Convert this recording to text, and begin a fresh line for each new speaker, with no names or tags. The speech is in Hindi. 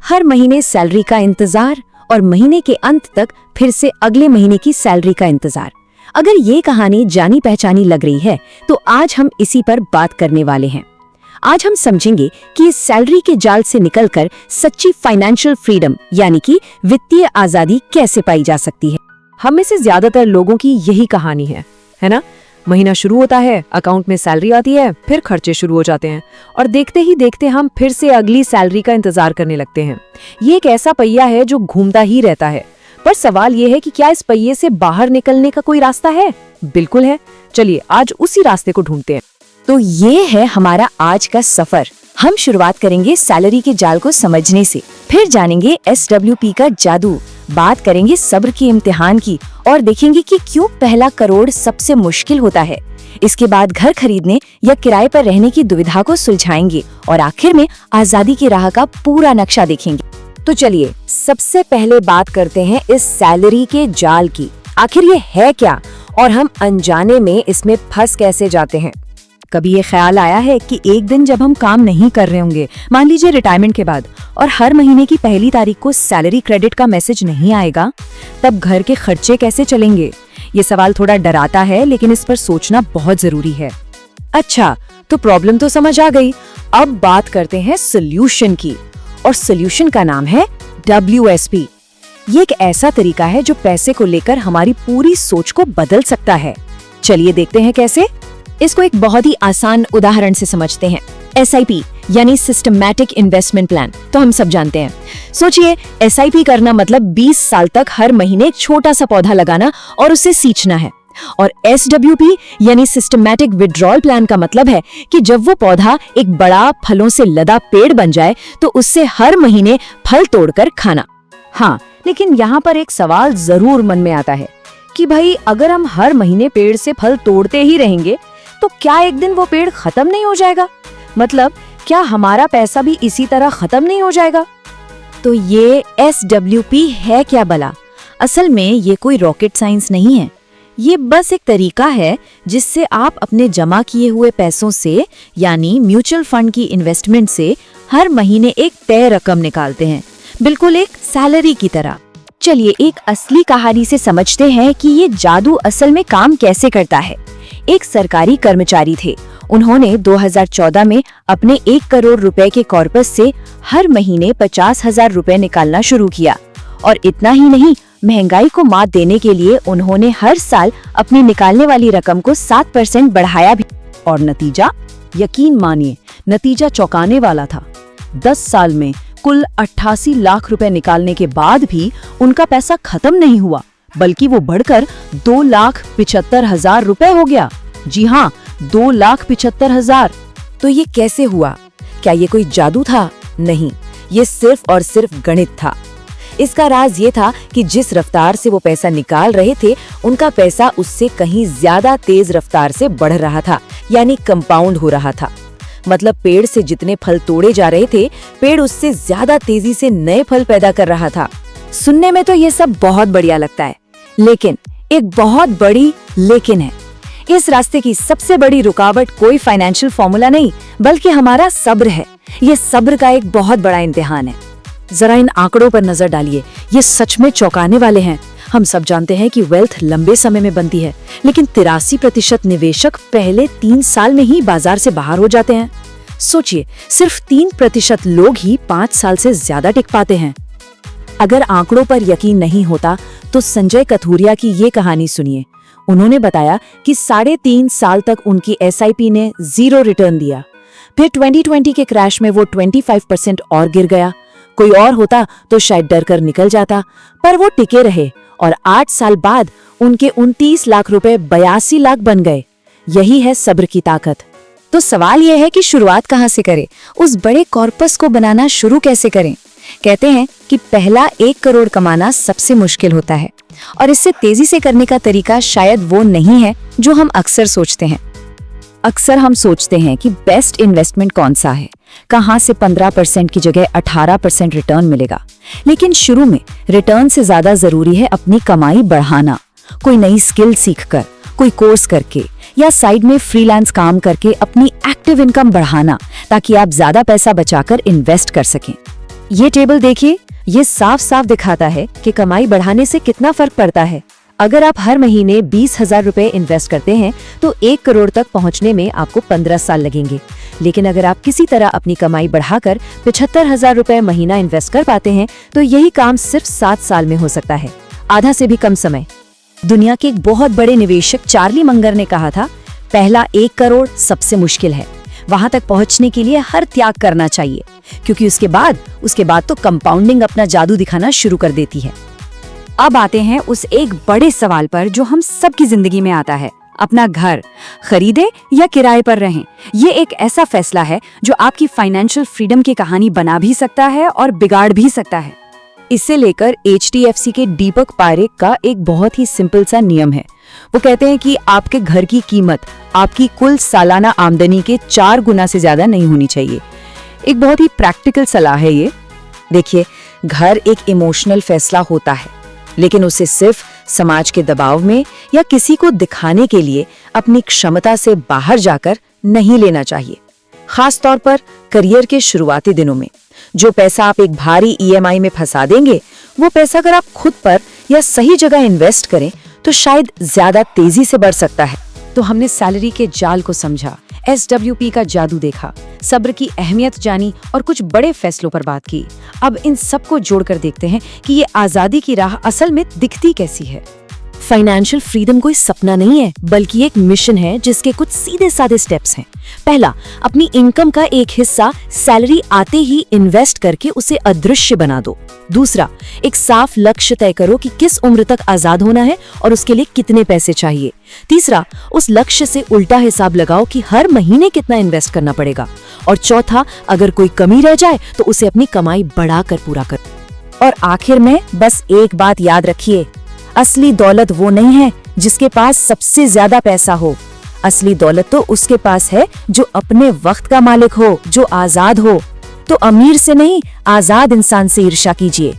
हर महीने सैलरी का इंतजार और महीने के अंत तक फिर से अगले महीने की सैलरी का इंतजार। अगर ये कहानी जानी पहचानी लग रही है तो आज हम इसी पर बात करने वाले हैं। आज हम समझेंगे कि इस सैलरी के जाल से निकलकर सच्ची फाइनेंशियल फ्रीडम यानी कि वित्तीय आजादी कैसे पाई जा सकती है।
हम में से ज्यादातर लोगों की यही कहानी है ना? महीना शुरू होता है, अकाउंट में सैलरी आती है, फिर खर्चे शुरू हो जाते हैं और देखते ही देखते हम फिर से अगली सैलरी का इंतजार करने लगते हैं। ये एक ऐसा पहिया है जो घूमता ही रहता है। पर सवाल ये है कि क्या इस पहिए से बाहर निकलने का कोई रास्ता है? बिल्कुल है। चलिए आज उसी रास्ते को ढूंढते हैं।
तो ये है हमारा आज का सफर। हम शुरुआत करेंगे सैलरी के जाल को समझने से, फिर जानेंगे SWP का जादू, बात करेंगे सब्र के इम्तिहान की और देखेंगे कि क्यों पहला करोड़ सबसे मुश्किल होता है। इसके बाद घर खरीदने या किराए पर रहने की दुविधा को सुलझाएंगे और आखिर में आजादी की राह का पूरा नक्शा देखेंगे। तो चलिए सबसे पहले बात करते हैं इस सैलरी के जाल की। आखिर ये है क्या और हम अनजाने में इसमें फंस कैसे जाते हैं? कभी ये ख्याल आया है कि एक दिन जब हम काम नहीं कर रहे होंगे, मान लीजिए रिटायरमेंट के बाद, और हर महीने की पहली तारीख को सैलरी क्रेडिट का मैसेज नहीं आएगा, तब घर के खर्चे कैसे चलेंगे? ये सवाल थोड़ा डराता है, लेकिन इस पर सोचना बहुत जरूरी है। अच्छा, तो प्रॉब्लम तो समझ आ गई। अब बात करते हैं सोल्यूशन की, और सोल्यूशन का नाम है WSP। ये एक ऐसा तरीका है जो पैसे को लेकर हमारी पूरी सोच को बदल सकता है। चलिए देखते हैं कैसे। इसको एक बहुत ही आसान उदाहरण से समझते हैं। SIP यानी सिस्टमैटिक इन्वेस्टमेंट प्लान तो हम सब जानते हैं। सोचिए, SIP करना मतलब 20 साल तक हर महीने एक छोटा सा पौधा लगाना और उसे सींचना है। और SWP यानी सिस्टमैटिक विड्रॉल प्लान का मतलब है कि जब वो पौधा एक बड़ा फलों से लदा पेड़ बन जाए तो उससे हर महीने फल तोड़कर खाना। हाँ, लेकिन यहाँ पर एक सवाल जरूर मन में आता है कि भाई अगर हम हर महीने पेड़ से फल तोड़ते ही रहेंगे तो क्या एक दिन वो पेड़ खत्म नहीं हो जाएगा? मतलब क्या हमारा पैसा भी इसी तरह खत्म नहीं हो जाएगा? तो ये SWP है क्या भला? असल में ये कोई रॉकेट साइंस नहीं है। ये बस एक तरीका है जिससे आप अपने जमा किए हुए पैसों से यानी म्यूचुअल फंड की इन्वेस्टमेंट से हर महीने एक तय रकम निकालते हैं, बिल्कुल एक सैलरी की तरह। चलिए एक असली कहानी से समझते हैं कि ये जादू असल में काम कैसे करता है। एक सरकारी कर्मचारी थे। उन्होंने 2014 में अपने 1 करोड़ रुपए के कॉर्पस से हर महीने 50,000 रुपए निकालना शुरू किया। और इतना ही नहीं, महंगाई को मात देने के लिए उन्होंने हर साल अपनी निकालने वाली रकम को 7% बढ़ाया भी।
और नतीजा, यकीन मानिए, नतीजा चौंकाने वाला था। 10 साल में कुल 88 लाख रुपए निकालने के बाद भी उनका पैसा खत्म नहीं हुआ, बल्कि वो बढ़कर 2,75,000 रुपए हो गया। जी हाँ, 2,75,000।
तो ये कैसे हुआ? क्या ये कोई जादू था? नहीं, ये सिर्फ और सिर्फ गणित था। इसका राज ये था कि जिस रफ्तार से वो पैसा निकाल रहे थे, उनका पैसा उससे कहीं ज्यादा तेज रफ्तार से बढ़ रहा था, यानी कंपाउंड हो रहा था। मतलब पेड़ से जितने फल तोड़े जा रहे थे, पेड़ उससे ज्यादा तेजी से नए फल पैदा कर रहा था। सुनने में तो ये सब बहुत बढ़िया लगता है, लेकिन एक बहुत बड़ी लेकिन है। इस रास्ते की सबसे बड़ी रुकावट कोई फाइनेंशियल फॉर्मूला नहीं, बल्कि हमारा सब्र है। ये सब्र का एक बहुत बड़ा इम्तिहान है।
जरा इन आंकड़ों पर नजर डालिए, ये सच में चौंकाने वाले हैं। हम सब जानते हैं कि वेल्थ लंबे समय में बनती है, लेकिन 83% निवेशक पहले 3 साल में ही बाजार से बाहर हो जाते हैं। सोचिए, सिर्फ 3% लोग ही 5 साल से ज्यादा टिक पाते हैं। अगर आंकड़ों पर यकीन नहीं होता तो संजय कथूरिया की ये कहानी सुनिए। उन्होंने बताया कि 3.5 साल तक उनकी SIP ने 0 रिटर्न दिया। फिर 2020 के क्रैश में वो 25% और गिर गया। कोई और होता तो शायद डर कर निकल जाता, पर वो टिके रहे और 8 साल बाद उनके 29 लाख रुपए 82 लाख बन गए। यही है सब्र की ताकत।
तो सवाल यह है कि शुरुआत कहाँ से करें? उस बड़े कॉर्पस को बनाना शुरू कैसे करें? कहते हैं कि पहला 1 करोड़ कमाना सबसे मुश्किल होता है, और इससे तेजी से करने का तरीका शायद वो नहीं है जो हम अक्सर सोचते हैं। अक्सर हम सोचते हैं कि बेस्ट इन्वेस्टमेंट कौन सा है, कहां से 15% की जगह 18% रिटर्न मिलेगा। लेकिन शुरू में रिटर्न से ज्यादा जरूरी है अपनी कमाई बढ़ाना। कोई नई स्किल सीखकर, कोई कोर्स करके या साइड में फ्रीलांस काम करके अपनी एक्टिव इनकम बढ़ाना, ताकि आप ज्यादा पैसा बचाकर इन्वेस्ट कर सकें। ये टेबल देखिए, ये साफ साफ दिखाता है कि कमाई बढ़ाने से कितना फर्क पड़ता है। अगर आप हर महीने 20,000 रुपए इन्वेस्ट करते हैं तो 1 करोड़ तक पहुंचने में आपको 15 साल लगेंगे। लेकिन अगर आप किसी तरह अपनी कमाई बढ़ाकर 75,000 रुपए महीना इन्वेस्ट कर पाते हैं तो यही काम सिर्फ 7 साल में हो सकता है, आधा से भी कम समय। दुनिया के एक बहुत बड़े निवेशक चार्ली मंगर ने कहा था, पहला 1 करोड़ सबसे मुश्किल है, वहां तक पहुंचने के लिए हर त्याग करना चाहिए, क्योंकि उसके बाद तो कंपाउंडिंग अपना जादू दिखाना शुरू कर देती है। अब आते हैं उस एक बड़े सवाल पर जो हम सबकी जिंदगी में आता है, अपना घर खरीदे या किराए पर रहें। ये एक ऐसा फैसला है जो आपकी फाइनेंशियल फ्रीडम की कहानी बना भी सकता है और बिगाड़ भी सकता है। इसे लेकर HDFC के दीपक पारेख का एक बहुत ही सिंपल सा नियम है। वो कहते हैं कि आपके घर की कीमत आपकी कुल सालाना आमदनी के 4 गुना से ज्यादा नहीं होनी चाहिए। एक बहुत ही प्रैक्टिकल सलाह है ये। देखिए, घर एक इमोशनल फैसला होता है, लेकिन उसे सिर्फ समाज के दबाव में या किसी को दिखाने के लिए अपनी क्षमता से बाहर जाकर नहीं लेना चाहिए। खास तौर पर करियर के शुरुआती दिनों में जो पैसा आप एक भारी EMI में फंसा देंगे, वो पैसा अगर आप खुद पर या सही जगह इन्वेस्ट करें तो शायद ज्यादा तेजी से बढ़ सकता है। तो हमने सैलरी के जाल को समझा, SWP का जादू देखा, सब्र की अहमियत जानी और कुछ बड़े फैसलों पर बात की। अब इन सबको जोड़कर देखते हैं कि ये आजादी की राह असल में दिखती कैसी है। फाइनेंशियल फ्रीडम कोई सपना नहीं है, बल्कि एक मिशन है जिसके कुछ सीधे साधे स्टेप्स हैं। पहला, अपनी इनकम का एक हिस्सा सैलरी आते ही इन्वेस्ट करके उसे अदृश्य बना दो। दूसरा, एक साफ लक्ष्य तय करो कि किस उम्र तक आजाद होना है और उसके लिए कितने पैसे चाहिए। तीसरा, उस लक्ष्य से उल्टा हिसाब लगाओ कि हर महीने कितना इन्वेस्ट करना पड़ेगा। और चौथा, अगर कोई कमी रह जाए तो उसे अपनी कमाई बढ़ाकर पूरा करो। और आखिर में बस एक बात याद रखिए, असली दौलत वो नहीं है जिसके पास सबसे ज्यादा पैसा हो। असली दौलत तो उसके पास है जो अपने वक्त का मालिक हो, जो आजाद हो। तो अमीर से नहीं, आजाद इंसान से ईर्ष्या कीजिए।